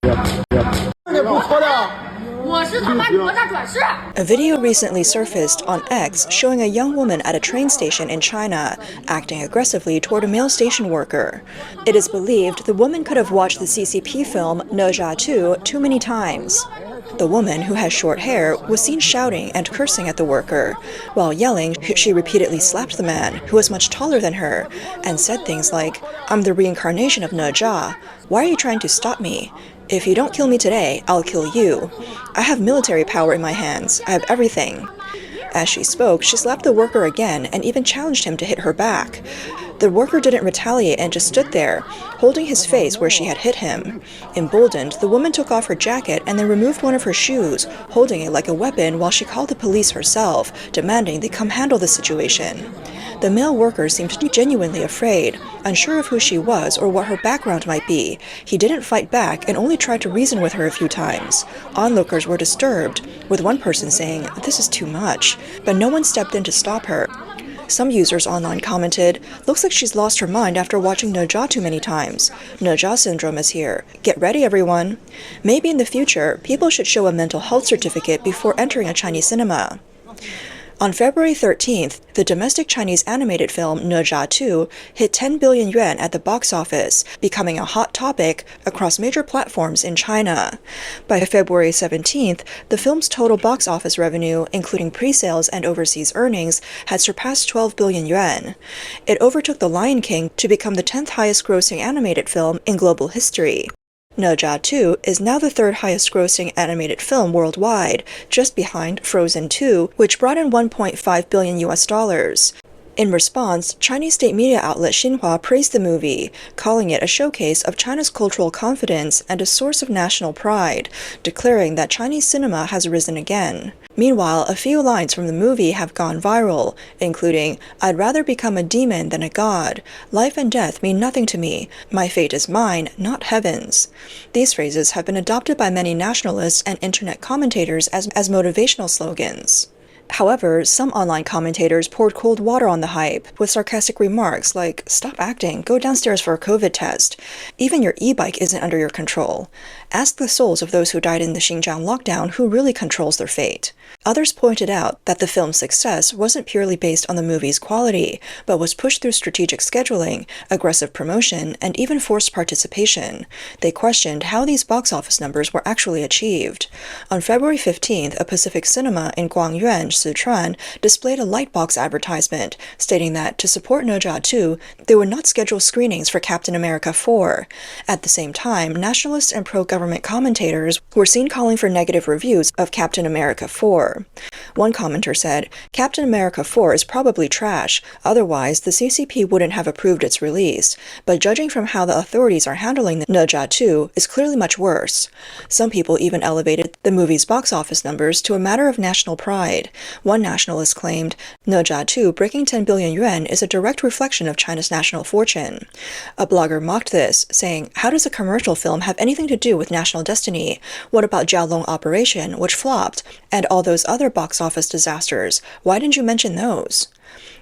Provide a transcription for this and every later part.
A video recently surfaced on X showing a young woman at a train station in China acting aggressively toward a male station worker. It is believed the woman could have watched the CCP film Nezha too many times. The woman, who has short hair, was seen shouting and cursing at the worker. While yelling, she repeatedly slapped the man, who was much taller than her, and said things like, "I'm the reincarnation of Nezha. Why are you trying to stop me? If you don't kill me today, I'll kill you. I have military power in my hands. I have everything." As she spoke, she slapped the worker again and even challenged him to hit her back. The worker didn't retaliate and just stood there, holding his face where she had hit him. Emboldened, the woman took off her jacket and then removed one of her shoes, holding it like a weapon while she called the police herself, demanding they come handle the situation. The male worker seemed to be genuinely afraid, unsure of who she was or what her background might be. He didn't fight back and only tried to reason with her a few times. Onlookers were disturbed, with one person saying, "This is too much," but no one stepped in to stop her. Some users online commented, "Looks like she's lost her mind after watching Nezha too many times. Nezha syndrome is here. Get ready, everyone." Maybe in the future, people should show a mental health certificate before entering a Chinese cinema. On February 13th, the domestic Chinese animated film Nezha 2 hit 10 billion yuan at the box office, becoming a hot topic across major platforms in China. By February 17th, the film's total box office revenue, including pre-sales and overseas earnings, had surpassed 12 billion yuan. It overtook The Lion King to become the 10th highest grossing animated film in global history. Nezha 2 is now the third highest grossing animated film worldwide, just behind Frozen 2, which brought in $1.5 billion. In response, Chinese state media outlet Xinhua praised the movie, calling it a showcase of China's cultural confidence and a source of national pride, declaring that Chinese cinema has risen again. Meanwhile, a few lines from the movie have gone viral, including, "I'd rather become a demon than a god. Life and death mean nothing to me. My fate is mine, not heaven's." These phrases have been adopted by many nationalists and internet commentators as motivational slogans. However, some online commentators poured cold water on the hype, with sarcastic remarks like, "Stop acting, go downstairs for a COVID test. Even your e-bike isn't under your control. Ask the souls of those who died in the Xinjiang lockdown who really controls their fate." Others pointed out that the film's success wasn't purely based on the movie's quality, but was pushed through strategic scheduling, aggressive promotion, and even forced participation. They questioned how these box office numbers were actually achieved. On February 15th, a Pacific cinema in Guangyuan, Sichuan, displayed a lightbox advertisement, stating that to support Nezha 2, they would not schedule screenings for Captain America 4. At the same time, nationalist and pro-government commentators were seen calling for negative reviews of Captain America 4. One commenter said, "Captain America 4 is probably trash, otherwise the CCP wouldn't have approved its release, but judging from how the authorities are handling Nezha 2 is clearly much worse." Some people even elevated the movie's box office numbers to a matter of national pride. One nationalist claimed, "Nezha 2 breaking 10 billion yuan is a direct reflection of China's national fortune." A blogger mocked this, saying, "How does a commercial film have anything to do with national destiny? What about Jiaolong Operation, which flopped, and all those other box office disasters? Why didn't you mention those?"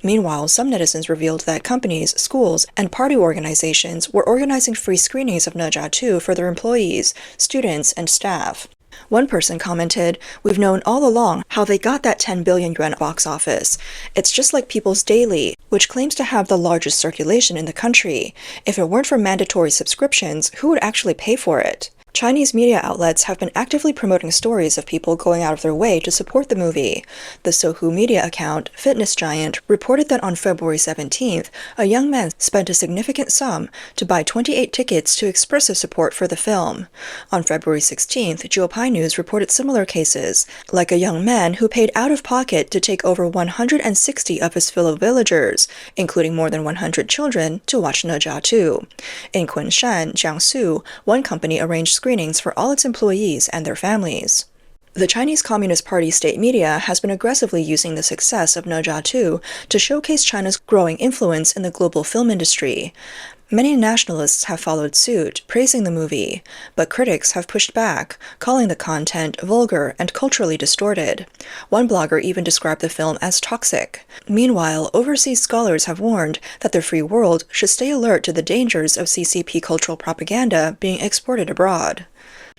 Meanwhile, some netizens revealed that companies, schools, and party organizations were organizing free screenings of Nezha 2 for their employees, students, and staff. One person commented, "We've known all along how they got that 10 billion yuan box office. It's just like People's Daily, which claims to have the largest circulation in the country. If it weren't for mandatory subscriptions, who would actually pay for it?" Chinese media outlets have been actively promoting stories of people going out of their way to support the movie. The Sohu media account, Fitness Giant, reported that on February 17th, a young man spent a significant sum to buy 28 tickets to express his support for the film. On February 16th, Jiupai News reported similar cases, like a young man who paid out of pocket to take over 160 of his fellow villagers, including more than 100 children, to watch Nezha 2. In Kunshan, Jiangsu, one company arranged screenings for all its employees and their families. The Chinese Communist Party state media has been aggressively using the success of Nezha 2 to showcase China's growing influence in the global film industry. Many nationalists have followed suit, praising the movie, but critics have pushed back, calling the content vulgar and culturally distorted. One blogger even described the film as toxic. Meanwhile, overseas scholars have warned that the free world should stay alert to the dangers of CCP cultural propaganda being exported abroad.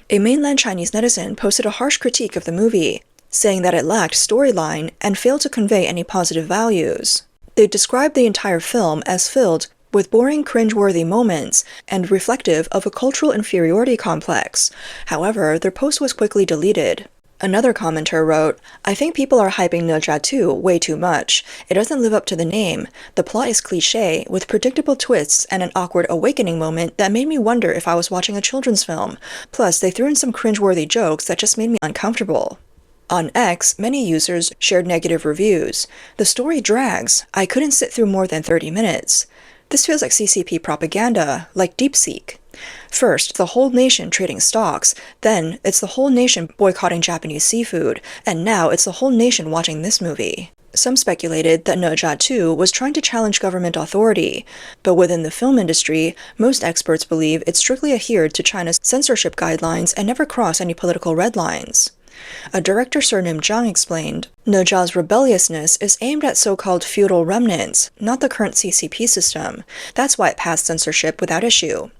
A mainland Chinese netizen posted a harsh critique of the movie, saying that it lacked storyline and failed to convey any positive values. They described the entire film as filled with boring, cringe-worthy moments and reflective of a cultural inferiority complex. However, their post was quickly deleted. Another commenter wrote, "I think people are hyping Nezha 2 way too much. It doesn't live up to the name. The plot is cliché, with predictable twists and an awkward awakening moment that made me wonder if I was watching a children's film. Plus, they threw in some cringe-worthy jokes that just made me uncomfortable." On X, many users shared negative reviews. "The story drags. I couldn't sit through more than 30 minutes. This feels like CCP propaganda, like DeepSeek. First, the whole nation trading stocks, then it's the whole nation boycotting Japanese seafood, and now it's the whole nation watching this movie." Some speculated that Nezha 2 was trying to challenge government authority, but within the film industry, most experts believe it strictly adhered to China's censorship guidelines and never crossed any political red lines. A director surnamed Zhang explained, "Nezha's rebelliousness is aimed at so-called feudal remnants, not the current CCP system. That's why it passed censorship without issue."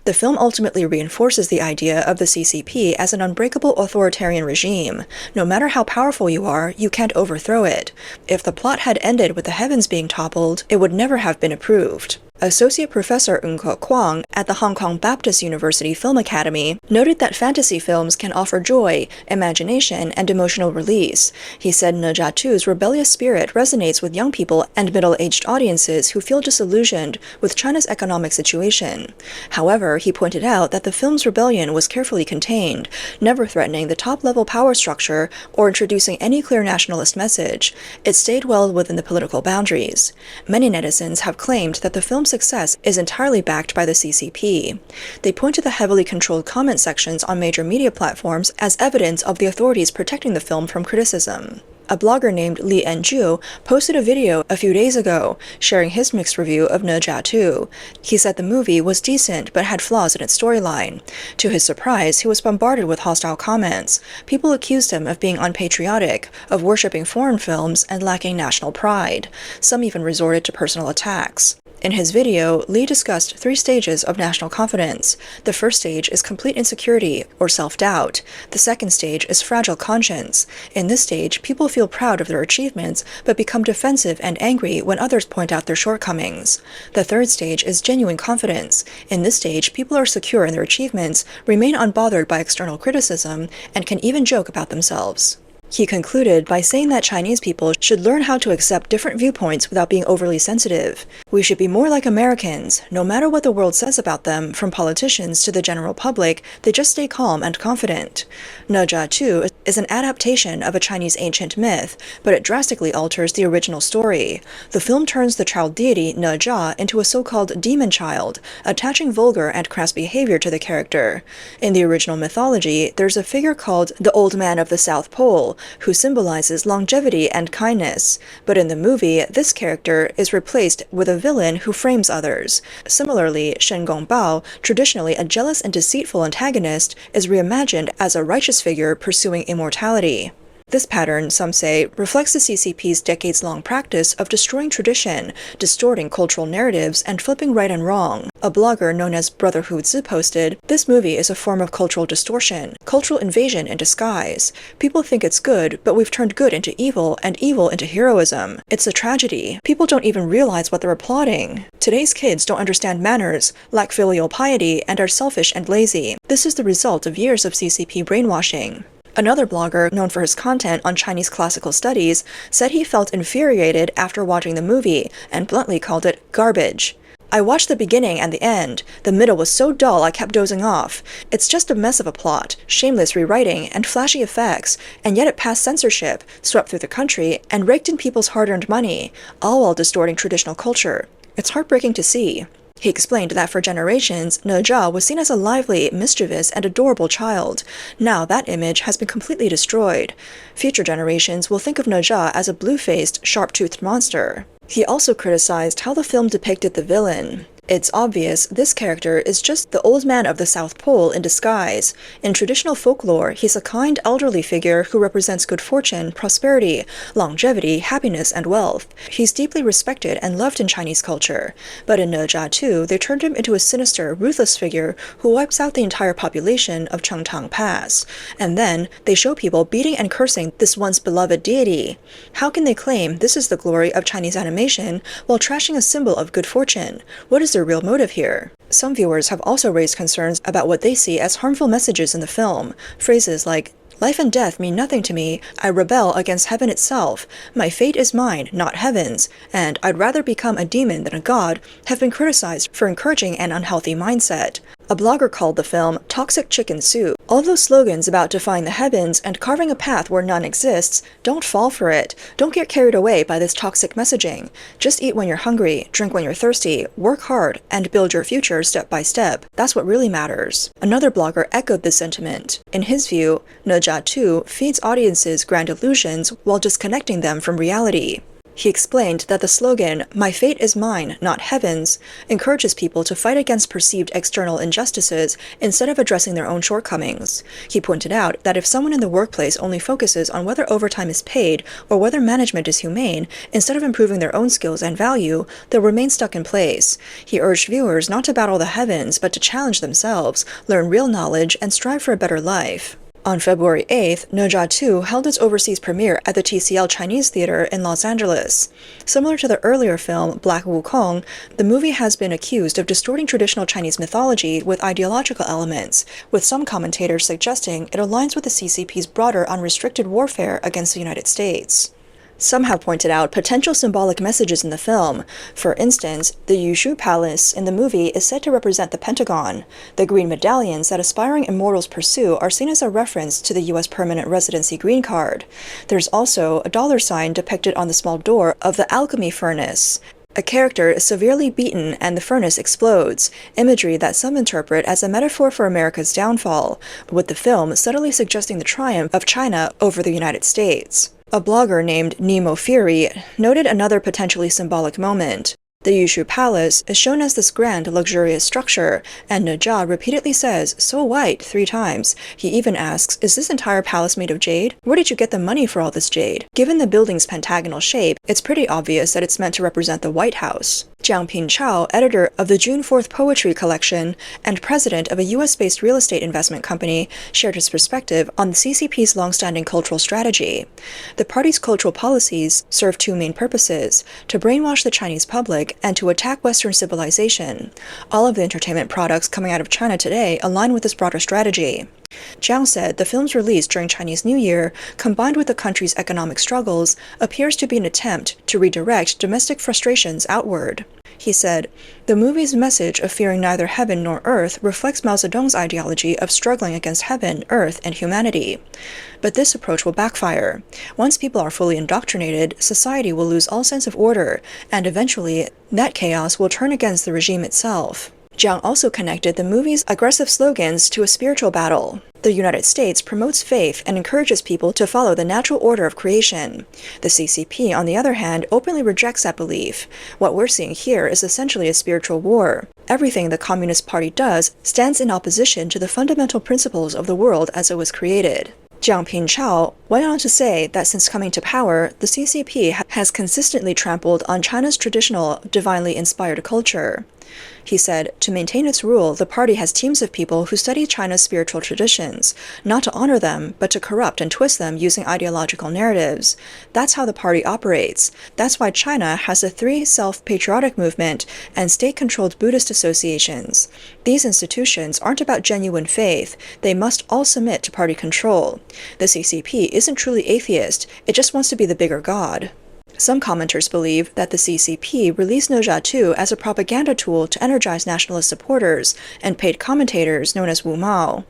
The film ultimately reinforces the idea of the CCP as an unbreakable authoritarian regime. No matter how powerful you are, you can't overthrow it. If the plot had ended with the heavens being toppled, it would never have been approved. Associate Professor Ng-Ke Kwang at the Hong Kong Baptist University Film Academy noted that fantasy films can offer joy, imagination, and emotional release. He said Nezha 2's rebellious spirit resonates with young people and middle-aged audiences who feel disillusioned with China's economic situation. However, he pointed out that the film's rebellion was carefully contained, never threatening the top-level power structure or introducing any clear nationalist message. It stayed well within the political boundaries. Many netizens have claimed that the film's success is entirely backed by the CCP. They point to the heavily controlled comment sections on major media platforms as evidence of the authorities protecting the film from criticism. A blogger named Li Enju posted a video a few days ago sharing his mixed review of Nezha 2. He said the movie was decent but had flaws in its storyline. To his surprise, he was bombarded with hostile comments. People accused him of being unpatriotic, of worshipping foreign films, and lacking national pride. Some even resorted to personal attacks. In his video, Lee discussed 3 stages of national confidence. The first stage is complete insecurity, or self-doubt. The second stage is fragile conscience. In this stage, people feel proud of their achievements, but become defensive and angry when others point out their shortcomings. The third stage is genuine confidence. In this stage, people are secure in their achievements, remain unbothered by external criticism, and can even joke about themselves. He concluded by saying that Chinese people should learn how to accept different viewpoints without being overly sensitive. "We should be more like Americans. No matter what the world says about them, from politicians to the general public, they just stay calm and confident." Nezha 2 is an adaptation of a Chinese ancient myth, but it drastically alters the original story. The film turns the child deity Nezha into a so-called demon child, attaching vulgar and crass behavior to the character. In the original mythology, there's a figure called the Old Man of the South Pole, who symbolizes longevity and kindness. But in the movie, this character is replaced with a villain who frames others. Similarly, Shen Gongbao, traditionally a jealous and deceitful antagonist, is reimagined as a righteous figure pursuing immortality. This pattern, some say, reflects the CCP's decades-long practice of destroying tradition, distorting cultural narratives, and flipping right and wrong. A blogger known as Brother Hu Zi posted, "This movie is a form of cultural distortion, cultural invasion in disguise. People think it's good, but we've turned good into evil and evil into heroism. It's a tragedy. People don't even realize what they're applauding. Today's kids don't understand manners, lack filial piety, and are selfish and lazy. This is the result of years of CCP brainwashing." Another blogger, known for his content on Chinese classical studies, said he felt infuriated after watching the movie and bluntly called it garbage. "I watched the beginning and the end. The middle was so dull I kept dozing off. It's just a mess of a plot, shameless rewriting, and flashy effects, and yet it passed censorship, swept through the country, and raked in people's hard-earned money, all while distorting traditional culture. It's heartbreaking to see." He explained that for generations, Nezha was seen as a lively, mischievous, and adorable child. Now that image has been completely destroyed. Future generations will think of Nezha as a blue-faced, sharp-toothed monster. He also criticized how the film depicted the villain. It's obvious this character is just the old man of the South Pole in disguise. In traditional folklore, he's a kind elderly figure who represents good fortune, prosperity, longevity, happiness, and wealth. He's deeply respected and loved in Chinese culture. But in Nezha too, they turned him into a sinister, ruthless figure who wipes out the entire population of Chengtang Pass. And then, they show people beating and cursing this once beloved deity. How can they claim this is the glory of Chinese animation while trashing a symbol of good fortune? What is their real motive here? Some viewers have also raised concerns about what they see as harmful messages in the film. Phrases like, "Life and death mean nothing to me. I rebel against heaven itself. My fate is mine, not heaven's. And I'd rather become a demon than a god," have been criticized for encouraging an unhealthy mindset. A blogger called the film toxic chicken soup. All those slogans about defying the heavens and carving a path where none exists, don't fall for it. Don't get carried away by this toxic messaging. Just eat when you're hungry, drink when you're thirsty, work hard, and build your future step by step. That's what really matters. Another blogger echoed this sentiment. In his view, Nezha 2 feeds audiences grand illusions while disconnecting them from reality. He explained that the slogan, "My fate is mine, not heaven's," encourages people to fight against perceived external injustices instead of addressing their own shortcomings. He pointed out that if someone in the workplace only focuses on whether overtime is paid or whether management is humane, instead of improving their own skills and value, they'll remain stuck in place. He urged viewers not to battle the heavens, but to challenge themselves, learn real knowledge, and strive for a better life. On February 8th, Nezha 2 held its overseas premiere at the TCL Chinese Theater in Los Angeles. Similar to the earlier film, Black Wukong, the movie has been accused of distorting traditional Chinese mythology with ideological elements, with some commentators suggesting it aligns with the CCP's broader unrestricted warfare against the United States. Some have pointed out potential symbolic messages in the film. For instance, the Yushu Palace in the movie is said to represent the Pentagon. The green medallions that aspiring immortals pursue are seen as a reference to the U.S. permanent residency green card. There's also a dollar sign depicted on the small door of the alchemy furnace. A character is severely beaten and the furnace explodes, imagery that some interpret as a metaphor for America's downfall, with the film subtly suggesting the triumph of China over the United States. A blogger named Nemo Fury noted another potentially symbolic moment. The Yushu Palace is shown as this grand, luxurious structure, and Nezha repeatedly says, "So white," 3 times. He even asks, "Is this entire palace made of jade? Where did you get the money for all this jade?" Given the building's pentagonal shape, it's pretty obvious that it's meant to represent the White House. Jiangping Chao, editor of the June 4th Poetry Collection and president of a US-based real estate investment company, shared his perspective on the CCP's long-standing cultural strategy. The party's cultural policies serve 2 main purposes: to brainwash the Chinese public and to attack Western civilization. All of the entertainment products coming out of China today align with this broader strategy. Jiang said the film's release during Chinese New Year, combined with the country's economic struggles, appears to be an attempt to redirect domestic frustrations outward. He said, "The movie's message of fearing neither heaven nor earth reflects Mao Zedong's ideology of struggling against heaven, earth, and humanity. But this approach will backfire. Once people are fully indoctrinated, society will lose all sense of order, and eventually, that chaos will turn against the regime itself." Jiang also connected the movie's aggressive slogans to a spiritual battle. The United States promotes faith and encourages people to follow the natural order of creation. The CCP, on the other hand, openly rejects that belief. What we're seeing here is essentially a spiritual war. Everything the Communist Party does stands in opposition to the fundamental principles of the world as it was created. Jiangping Chao went on to say that since coming to power, the CCP has consistently trampled on China's traditional, divinely inspired culture. He said, to maintain its rule, the party has teams of people who study China's spiritual traditions, not to honor them, but to corrupt and twist them using ideological narratives. That's how the party operates. That's why China has a 3 self-patriotic movement and state-controlled Buddhist associations. These institutions aren't about genuine faith. They must all submit to party control. The CCP isn't truly atheist. It just wants to be the bigger god. Some commenters believe that the CCP released Nezha 2 as a propaganda tool to energize nationalist supporters and paid commentators known as Wu Mao.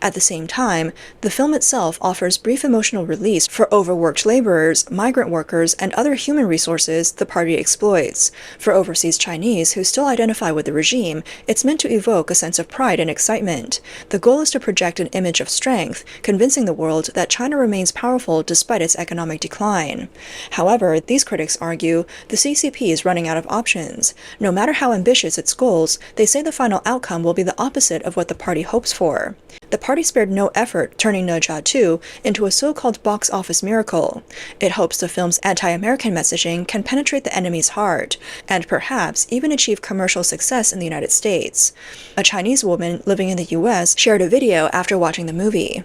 At the same time, the film itself offers brief emotional release for overworked laborers, migrant workers, and other human resources the party exploits. For overseas Chinese who still identify with the regime, it's meant to evoke a sense of pride and excitement. The goal is to project an image of strength, convincing the world that China remains powerful despite its economic decline. However, However, these critics argue the CCP is running out of options. No matter how ambitious its goals, they say the final outcome will be the opposite of what the party hopes for. The party spared no effort turning Nezha 2 into a so-called box office miracle. It hopes the film's anti-American messaging can penetrate the enemy's heart, and perhaps even achieve commercial success in the United States. A Chinese woman living in the US shared a video after watching the movie.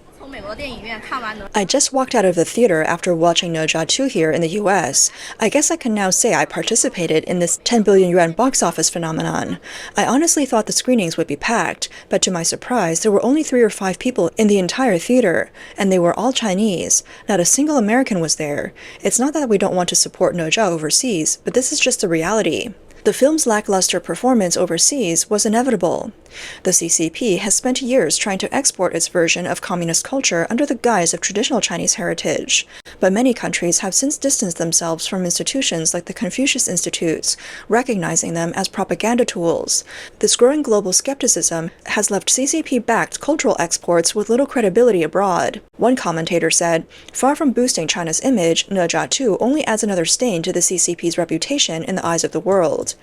I just walked out of the theater after watching Nezha 2 here in the US. I guess I can now say I participated in this 10 billion yuan box office phenomenon. I honestly thought the screenings would be packed, but to my surprise, there were only 3 or 5 people in the entire theater, and they were all Chinese. Not a single American was there. It's not that we don't want to support Nezha overseas, but this is just the reality. The film's lackluster performance overseas was inevitable. The CCP has spent years trying to export its version of communist culture under the guise of traditional Chinese heritage, but many countries have since distanced themselves from institutions like the Confucius Institutes, recognizing them as propaganda tools. This growing global skepticism has left CCP-backed cultural exports with little credibility abroad. One commentator said, "Far from boosting China's image, Nezha 2 only adds another stain to the CCP's reputation in the eyes of the world."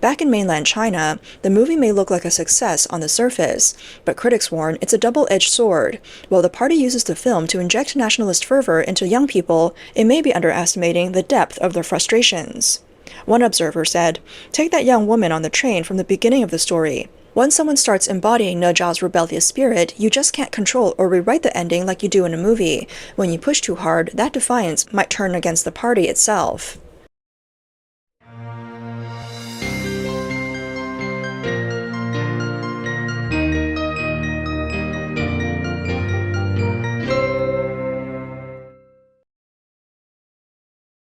Back in mainland China, the movie may look like a success on the surface, but critics warn it's a double-edged sword. While the party uses the film to inject nationalist fervor into young people, it may be underestimating the depth of their frustrations. One observer said, "Take that young woman on the train from the beginning of the story. Once someone starts embodying Nezha's rebellious spirit, you just can't control or rewrite the ending like you do in a movie. When you push too hard, that defiance might turn against the party itself."